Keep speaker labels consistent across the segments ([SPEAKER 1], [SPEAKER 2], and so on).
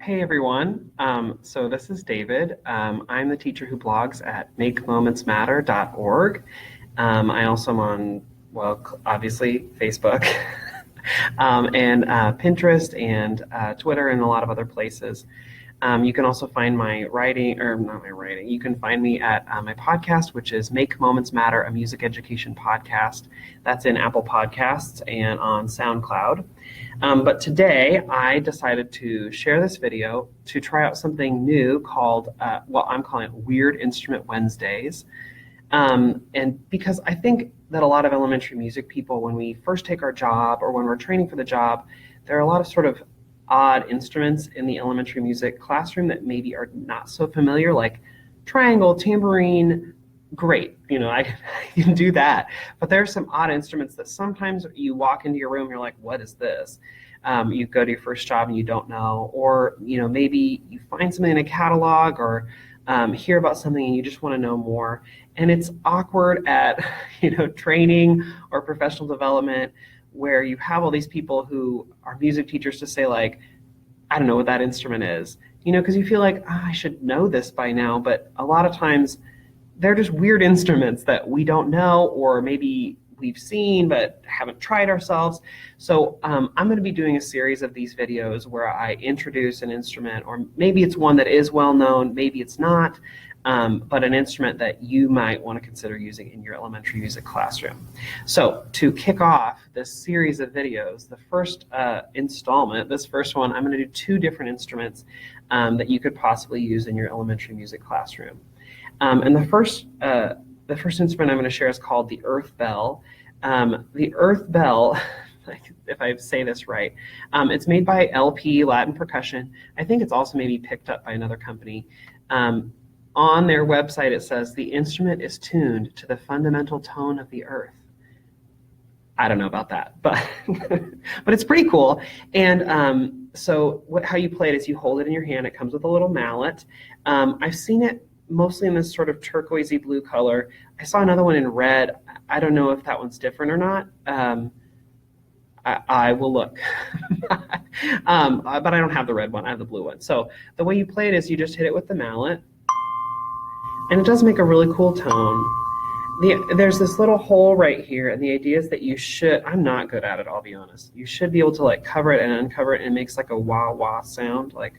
[SPEAKER 1] Hey everyone, so this is David. I'm the teacher who blogs at makemomentsmatter.org. I also am on, well, obviously Facebook and Pinterest and Twitter and a lot of other places. You can also find my writing, or not my writing, you can find me at my podcast, which is Make Moments Matter, a music education podcast. That's in Apple Podcasts and on SoundCloud. But today I decided to share this video to try out something new called, well, I'm calling it Weird Instrument Wednesdays. And because I think that a lot of elementary music people, when we first take our job or when we're training for the job, there are a lot of sort of odd instruments in the elementary music classroom that maybe are not so familiar, like triangle, tambourine. Great, I can do that. But there are some odd instruments that sometimes you walk into your room, you're like, what is this? You go to your first job and you don't know, or maybe you find something in a catalog or hear about something and you just want to know more. And it's awkward at training or professional development, where you have all these people who are music teachers to say, like, I don't know what that instrument is, because you feel like, I should know this by now. But a lot of times they're just weird instruments that we don't know, or maybe we've seen but haven't tried ourselves. So I'm going to be doing a series of these videos where I introduce an instrument, or maybe it's one that is well known, maybe it's not, but an instrument that you might want to consider using in your elementary music classroom. So to kick off this series of videos, the first installment, this first one, I'm going to do two different instruments that you could possibly use in your elementary music classroom. And the first instrument I'm going to share is called the earth bell. The earth bell, if I say this right, it's made by LP, Latin Percussion. I think it's also maybe picked up by another company. On their website, it says the instrument is tuned to the fundamental tone of the earth. I don't know about that, but but it's pretty cool. And so how you play it is you hold it in your hand. It comes with a little mallet. I've seen it mostly in this sort of turquoisey blue color. I saw another one in red. I don't know if that one's different or not. I will look. But I don't have the red one. I have the blue one. So the way you play it is you just hit it with the mallet, and it does make a really cool tone. There's this little hole right here, and the idea is that you should, I'm not good at it, I'll be honest. You should be able to like cover it and uncover it, and it makes like a wah-wah sound, like.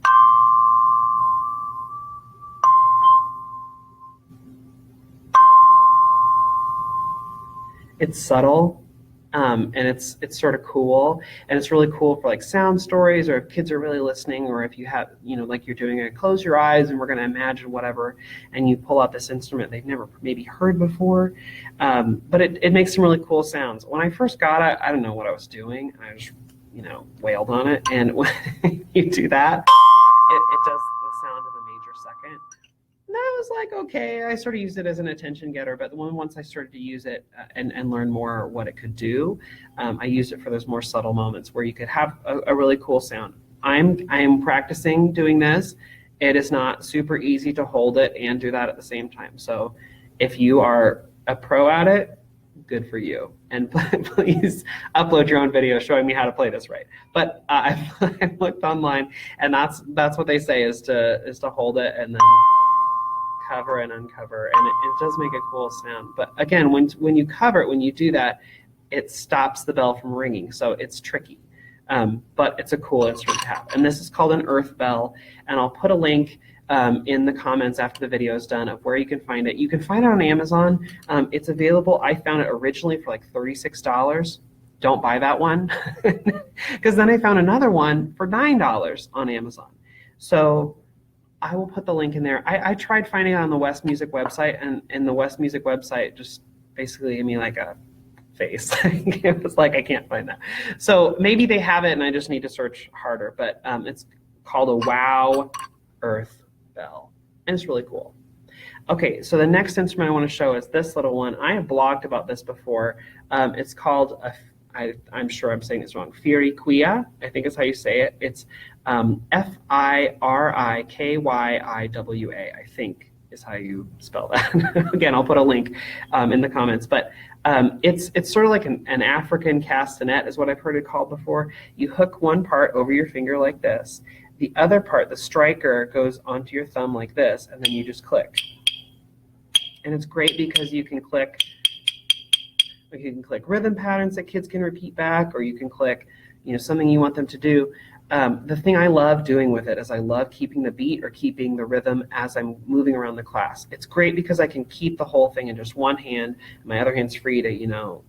[SPEAKER 1] It's subtle, and it's sort of cool, and it's really cool for like sound stories, or if kids are really listening, or if you have, like you're doing a close your eyes and we're going to imagine whatever, and you pull out this instrument they've never maybe heard before, but it makes some really cool sounds. When I first got it, I don't know what I was doing. I just, wailed on it, and when you do that, it does the sound of a major second. And I was like, okay, I sort of used it as an attention getter, but once I started to use it and learn more what it could do, I used it for those more subtle moments where you could have a really cool sound. I am practicing doing this. It is not super easy to hold it and do that at the same time. So if you are a pro at it, good for you. And please upload your own video showing me how to play this right. But I've looked online, and that's what they say is to hold it and then cover and uncover, and it does make a cool sound. But again, when you cover it, when you do that, it stops the bell from ringing, so it's tricky. But it's a cool instrument to have. And this is called an earth bell, and I'll put a link in the comments after the video is done of where you can find it. You can find it on Amazon. It's available. I found it originally for like $36. Don't buy that one, because then I found another one for $9 on Amazon. So I will put the link in there. I tried finding it on the West Music website, and the West Music website just basically gave me like a face. It was like, I can't find that. So maybe they have it and I just need to search harder, but it's called a Wow Earth Bell, and it's really cool. Okay, so the next instrument I want to show is this little one. I have blogged about this before. It's called I'm sure I'm saying this wrong, Firikyiwa, I think is how you say it. It's Firikyiwa, I think is how you spell that. Again, I'll put a link in the comments. But it's sort of like an African castanet is what I've heard it called before. You hook one part over your finger like this, the other part, the striker, goes onto your thumb like this, and then you just click. And it's great because you can click rhythm patterns that kids can repeat back, or you can click, something you want them to do. The thing I love doing with it is I love keeping the beat or keeping the rhythm as I'm moving around the class. It's great because I can keep the whole thing in just one hand, and my other hand's free to,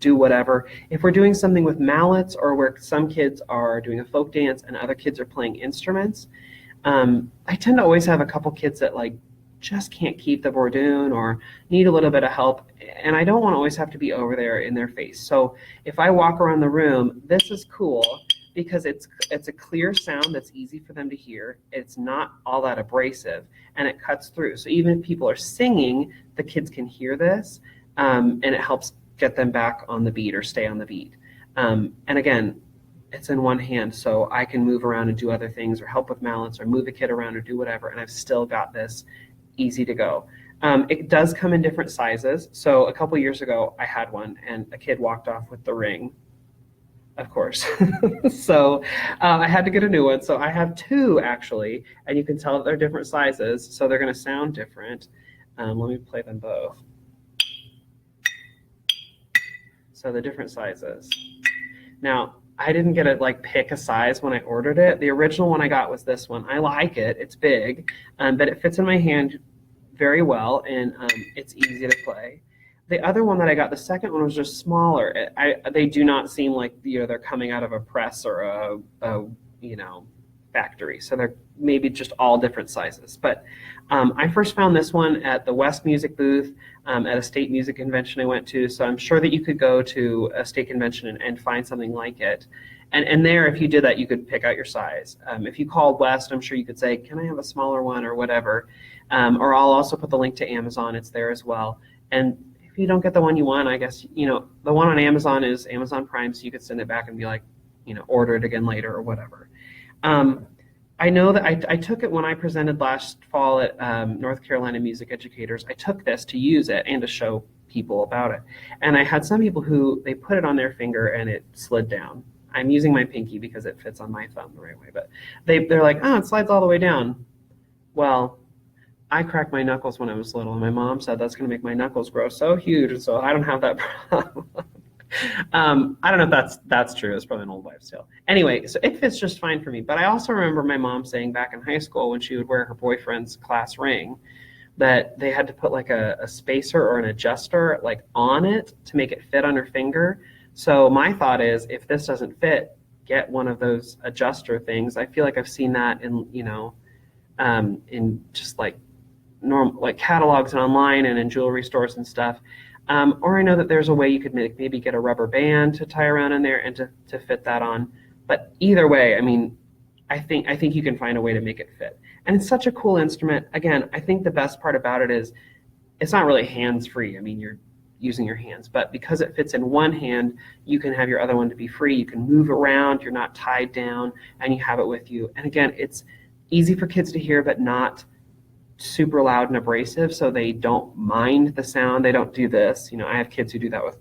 [SPEAKER 1] do whatever. If we're doing something with mallets, or where some kids are doing a folk dance and other kids are playing instruments, I tend to always have a couple kids that just can't keep the bourdoon or need a little bit of help, and I don't want to always have to be over there in their face. So if I walk around the room, this is cool because it's a clear sound that's easy for them to hear. It's not all that abrasive, and it cuts through. So even if people are singing, the kids can hear this, and it helps get them back on the beat or stay on the beat. And again, it's in one hand, so I can move around and do other things or help with mallets or move a kid around or do whatever, and I've still got this easy to go. It does come in different sizes. So a couple years ago, I had one, and a kid walked off with the ring, of course. So I had to get a new one. So I have two, actually, and you can tell that they're different sizes, so they're going to sound different. Let me play them both. So the different sizes. Now, I didn't get to pick a size when I ordered it. The original one I got was this one. I like it. It's big, but it fits in my hand very well, and it's easy to play. The other one that I got, the second one, was just smaller. They do not seem like they're coming out of a press or a factory. So they're maybe just all different sizes. But I first found this one at the West Music booth at a state music convention I went to. So I'm sure that you could go to a state convention and find something like it. And there, if you did that, you could pick out your size. If you called West, I'm sure you could say, can I have a smaller one or whatever? Or I'll also put the link to Amazon. It's there as well. And if you don't get the one you want, I guess, the one on Amazon is Amazon Prime, so you could send it back and be like, order it again later or whatever. I know that I took it when I presented last fall at North Carolina Music Educators. I took this to use it and to show people about it. And I had some people who, they put it on their finger and it slid down. I'm using my pinky because it fits on my thumb the right way, but they're like, oh, it slides all the way down. Well, I cracked my knuckles when I was little, and my mom said that's going to make my knuckles grow so huge, and so I don't have that problem. I don't know if that's true. It's probably an old wives' tale. Anyway, so it fits just fine for me. But I also remember my mom saying back in high school when she would wear her boyfriend's class ring that they had to put a spacer or an adjuster on it to make it fit on her finger. So my thought is, if this doesn't fit, get one of those adjuster things. I feel like I've seen that in just normal catalogs and online and in jewelry stores and stuff. Or I know that there's a way you could maybe get a rubber band to tie around in there and to fit that on. But either way, I mean, I think you can find a way to make it fit. And it's such a cool instrument. Again, I think the best part about it is it's not really hands-free. I mean, you're using your hands, but because it fits in one hand, you can have your other one to be free. You can move around, you're not tied down, and you have it with you. And again, it's easy for kids to hear, but not super loud and abrasive, so they don't mind the sound. They don't do this. I have kids who do that with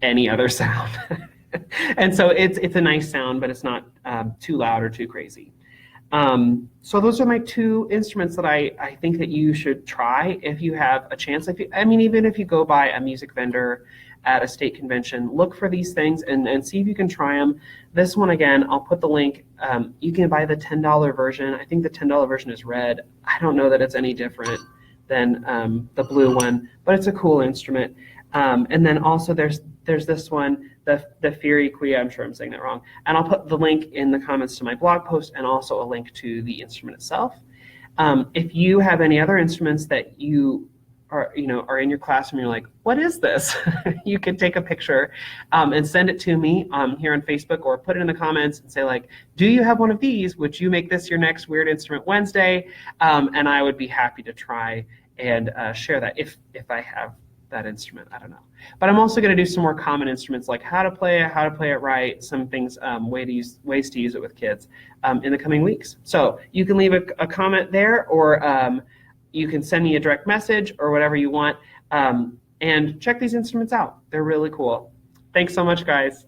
[SPEAKER 1] any other sound. And so it's a nice sound, but it's not too loud or too crazy. So those are my two instruments that I think that you should try if you have a chance. Even if you go by a music vendor at a state convention, look for these things and see if you can try them. This one, again, I'll put the link. You can buy the $10 version. I think the $10 version is red. I don't know that it's any different than the blue one, but it's a cool instrument. And then also there's this one, the Firikyiwa, I'm sure I'm saying that wrong. And I'll put the link in the comments to my blog post and also a link to the instrument itself. If you have any other instruments that you are in your classroom, you're like, what is this? You can take a picture and send it to me here on Facebook, or put it in the comments and say do you have one of these? Would you make this your next Weird Instrument Wednesday? And I would be happy to try and share that if I have that instrument. I don't know. But I'm also going to do some more common instruments, like how to play it right, some things, ways to use it with kids in the coming weeks. So you can leave a comment there, or you can send me a direct message or whatever you want, and check these instruments out. They're really cool. Thanks so much, guys.